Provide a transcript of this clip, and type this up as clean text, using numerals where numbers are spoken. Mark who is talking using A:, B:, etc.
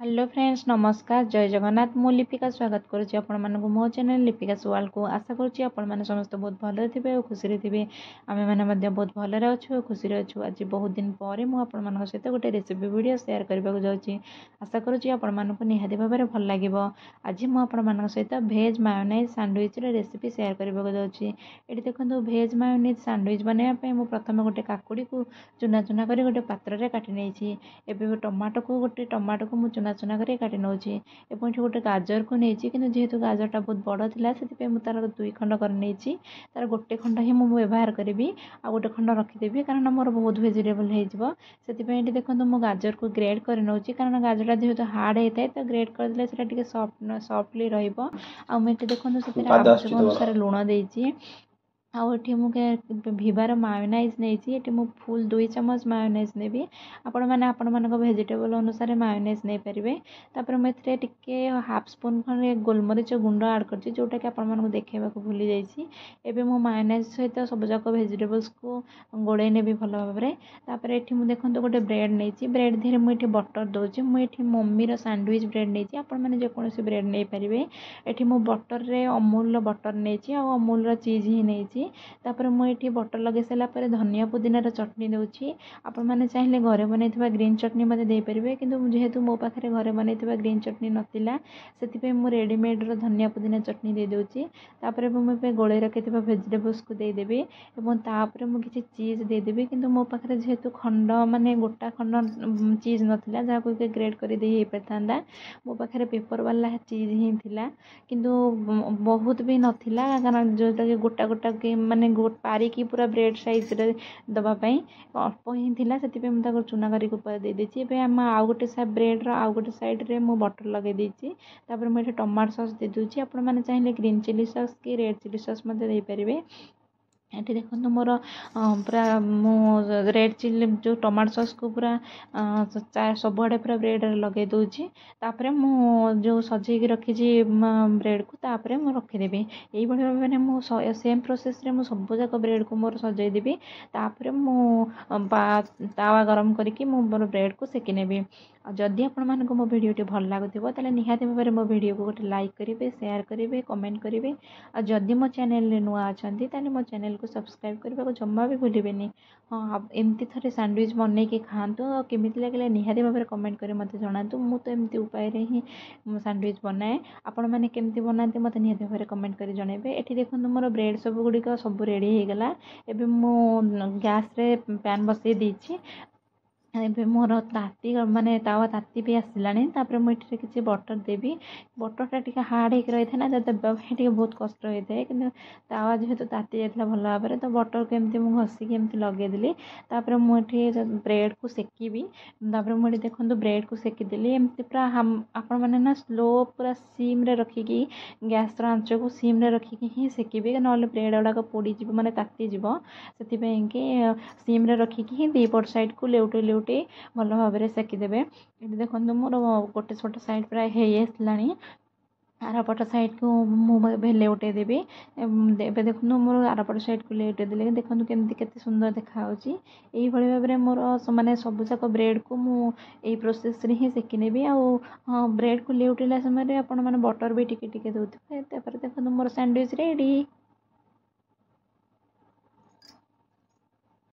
A: Hello friends नमस्कार जय जगन्नाथ मु लिपिका स्वागत करुच्ची आपण मानक मो चैनल लिपिकास वर्ल्ड को आशा करुच्ची आपण मैंने समस्त बहुत भल थे और खुशी थे आम मैंने बहुत भल अच्छु खुशी अच्छु आज बहुत दिन पर मुझे सहित गोटे रेसिपी वीडियो शेयर करने को जाऊँगी आशा करुच्ची आपण मानक निहाती भाव में भल लगे आज मुझे सहित भेज मायोनाइज सैंडविच रेसिपी शेयर करने को जाऊँगी ये देखो भेज मायोनाइज सैंडविच बनवाई मुझे प्रथम गोटे काकुड़ी को चुना चुना कर गोटे पात्र में काटी नहीं एवं टमाटो को गोटे टमाटो को मुझे चुना चुना कर काटी नौची एवं ये गोटे गाजर को नहीं कि जेहेतु गाजरटा बहुत बड़ था से तार 2 खंड कर नहीं तार गोटे खंड ही मुझे व्यवहार करी आ गोटे खंड रखीदेवी कारण मोर बहुत भेजिटेबल से देखो मो गाजर को ग्रेड कर नौची कारण गाजरटा जेहेतु हार्ड होता है तो ग्रेड करदे सफ्टली रुझे देखो से आवश्यक अनुसार लुण देती आउे मुझे भिवार मायोनाइज नहीं मु फुल 2 चम्मच मायोनाइज नेबी आपण मैंने भेजिटेबल अनुसार मायोनाइज नहीं पारे तापर मुझे टे हाफ स्पून खंडे गोलमरीच गुंड आड कर जोटा कि आपको देखा भूली जाइए मो मायोनाइज सहित सबजाक भेजिटेबल्स को गोड़े नेबी भल भाव में देखो गोटे ब्रेड नहीं ब्रेड धीरे मुझे बटर दूसरी मुझे मम्मीर सैंडविच ब्रेड नहीं आपने जेकोसी ब्रेड नहीं पारे ये मु बटर रे अमूल बटर नहीं अमूल चीज ही नहीं तापर मुझे बटर लगे सारापर धनिया पुदीनार चटनी दूसरी आपण मैंने चाहिए घरे बनई ग्रीन चटनी मत देपारे कि जेहेतु मो पाखे घरे बनई ग्रीन चटनी नाला से रेडीमेड धनिया पुदीना चटनी दे दूसरी तापर मुझे गोले रखी भेजिटेबल्स को देदेवी और तापर मुझे किसी चीज देदेवी कि मो पाखे जेहेतु खंड माने गोटा खंड चीज नाला जहाँ को ग्रेड कर पाता मो पाखे पेपर वाला चीज ही थिला किंतु बहुत भी नाला कारण जोटा कि गोटा गोटा माने पारिकी पूरा ब्रेड साइज रे दवापाई अल्प ही थिला से चुना कर देदेची आम आउ गोटे ब्रेड आउ गोटे साइड रे मु बटर लगे देची तापर मुझे टमाटो सॉस दे दूची आपण मैंने चाहिए ग्रीन चिली सॉस कि रेड चिली सॉस मत दे पारे ये देखो मोर पूरा मु रेड चिली जो टमाटो सॉस को पूरा सबुआड़े पूरा ब्रेड लगे दूची तापर मु जो सजेक रखी ब्रेड को तापर मु रखीदेवी यही भाव में सेम प्रोसेस रे मु सब जाक ब्रेड को मोर सजेदेवी तापर मु तावा गरम करके मोर ब्रेड को सेकी नेबी जदि आपण मानक मो वीडियो भल लगुव ताले निहाती भाव में मो वीडियो को गोटे लाइक करेंगे शेयर करेंगे कमेंट करेंगे जदि मो चैनल नुआ अच्छा ताले मो चैनल को सब्सक्राइब करने को जमा भी भूलें हाँ एमती थे सैंडविच बनई कि खातु केमी लगे निहाती भाव में कमेंट कर मत जनातु मु तो एमती उपाय ही सैंडविच बनाए आपण मैंने केमती बनाते मत निहाती भाव में कमेंट कर जनइबे एठी देखो मोर ब्रेड सब गुड़िक सब रेडी हो गला एबे मु गैस रे पैन बसई देछि ए मोर ताती माने तावा ताती भी आसलानी मुझे किसी बटर देवी बटरटा टी हार्ड होकर रही है ना देवाई बहुत कष्ट होता है कि तावा जेहेतु ताती जाता भल भाव में तो बटर को एमती घषिकी एमती लगेदेली मुझे ब्रेड को सेकिबी मुझे देखो ब्रेड को सेकिदेली एमती पूरा आपण मैंने ना स्लो पूरा सीम रे रखिकी गैस आंच को सीम रे रखिकी ही सेकिबी ना ब्रेड गुड़ाक पोड़ी माने तातीज से सीम रे रखिकी ही दीपट साइड को लेउटे भल भाव में सेकिदेवे ये देखो मोर गोटे छोट साइड प्राय होगा आरपट साइड को मुझे लेउटे देवी देखो मोर आरपट साइड को लेउटे देले देखो केमती केते सुंदर देखा यही भाव में मोर माने सबजाक ब्रेड को मुझे प्रोसेस रे ही सेकी नेबी आ ब्रेड को लेउटेला समय आपण माने बटर भी टिके टिके दउथे देखो मोर सैंडविच रेडी।